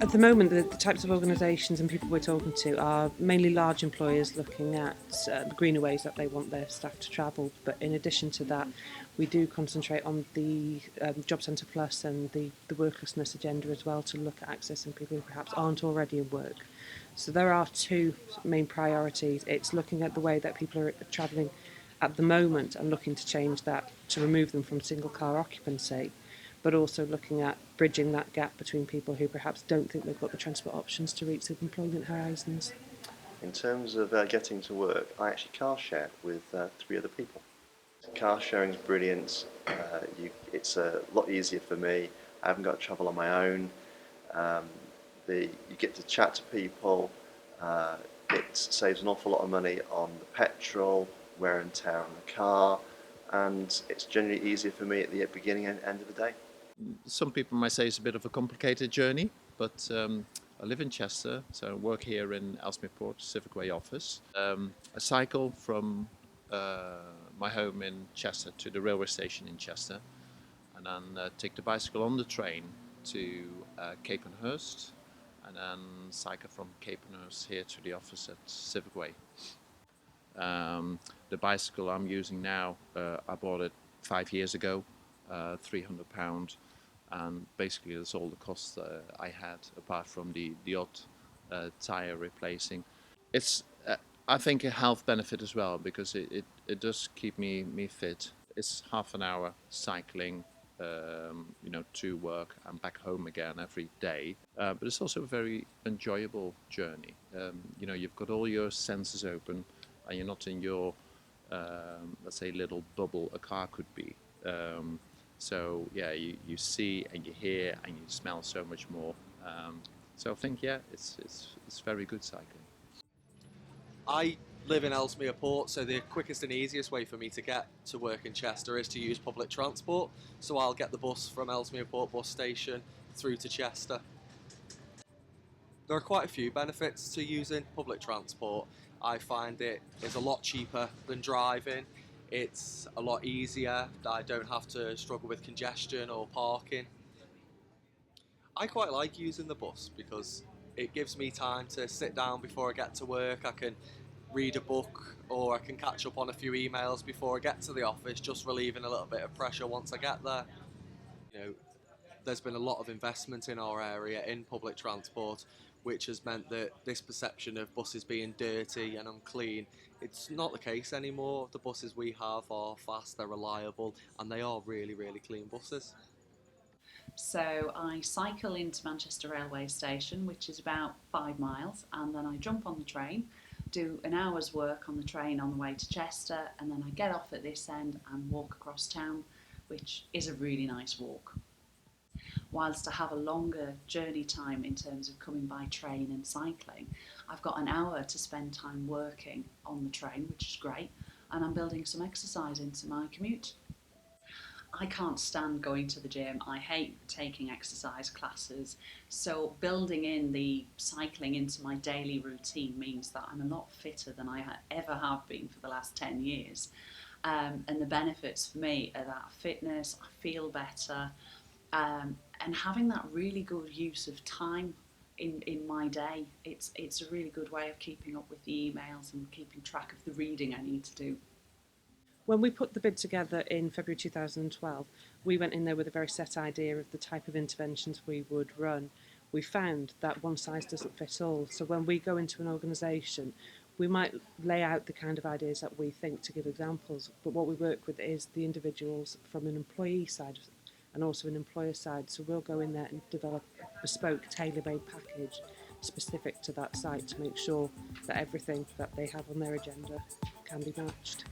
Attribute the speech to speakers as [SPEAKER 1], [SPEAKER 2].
[SPEAKER 1] At the moment, the types of organisations and people we're talking to are mainly large employers looking at the greener ways that they want their staff to travel. But in addition to that, we do concentrate on the Job Centre Plus and the worklessness agenda as well, to look at accessing people who perhaps aren't already in work. So there are two main priorities. It's looking at the way that people are travelling at the moment and looking to change that to remove them from single car occupancy, but also looking at bridging that gap between people who perhaps don't think they've got the transport options to reach their employment horizons.
[SPEAKER 2] In terms of getting to work, I actually car share with 3 other people. Car sharing is brilliant. It's a lot easier for me. I haven't got to travel on my own. Um, you get to chat to people. It saves an awful lot of money on the petrol, wear and tear on the car, and it's generally easier for me at the beginning and end of the day.
[SPEAKER 3] Some people might say it's a bit of a complicated journey, but I live in Chester, so I work here in Ellesmere Port, Civic Way office. I cycle from my home in Chester to the railway station in Chester, and then take the bicycle on the train to Capenhurst, and then cycle from Capenhurst here to the office at Civic Way. The bicycle I'm using now, I bought it 5 years ago, £300, and basically that's all the costs I had, apart from the odd tyre replacing. It's I think a health benefit as well, because it does keep me fit. It's half an hour cycling, to work and back home again every day. But it's also a very enjoyable journey. You've got all your senses open, and you're not in your, let's say, little bubble a car could be. So yeah, you see and you hear and you smell so much more. So I think, yeah, it's very good cycling.
[SPEAKER 4] I live in Ellesmere Port, so the quickest and easiest way for me to get to work in Chester is to use public transport. So I'll get the bus from Ellesmere Port bus station through to Chester. There are quite a few benefits to using public transport. I find it is a lot cheaper than driving. It's a lot easier. I don't have to struggle with congestion or parking. I quite like using the bus because it gives me time to sit down before I get to work. I can read a book, or I can catch up on a few emails before I get to the office, just relieving a little bit of pressure once I get there. You know, there's been a lot of investment in our area in public transport, which has meant that this perception of buses being dirty and unclean, it's not the case anymore. The buses we have are fast, they're reliable, and they are really, really clean buses.
[SPEAKER 5] So I cycle into Manchester railway station, which is about 5 miles, and then I jump on the train, do an hour's work on the train on the way to Chester, and then I get off at this end and walk across town, which is a really nice walk. Whilst I have a longer journey time in terms of coming by train and cycling, I've got an hour to spend time working on the train, which is great, and I'm building some exercise into my commute. I can't stand going to the gym. I hate taking exercise classes. So building in the cycling into my daily routine means that I'm a lot fitter than I ever have been for the last 10 years. And the benefits for me are that fitness, I feel better, and having that really good use of time in my day. It's a really good way of keeping up with the emails and keeping track of the reading I need to do.
[SPEAKER 1] When we put the bid together in February 2012, we went in there with a very set idea of the type of interventions we would run. We found that one size doesn't fit all. So when we go into an organisation, we might lay out the kind of ideas that we think to give examples, but what we work with is the individuals from an employee side and also an employer side. So we'll go in there and develop a bespoke, tailor-made package specific to that site to make sure that everything that they have on their agenda can be matched.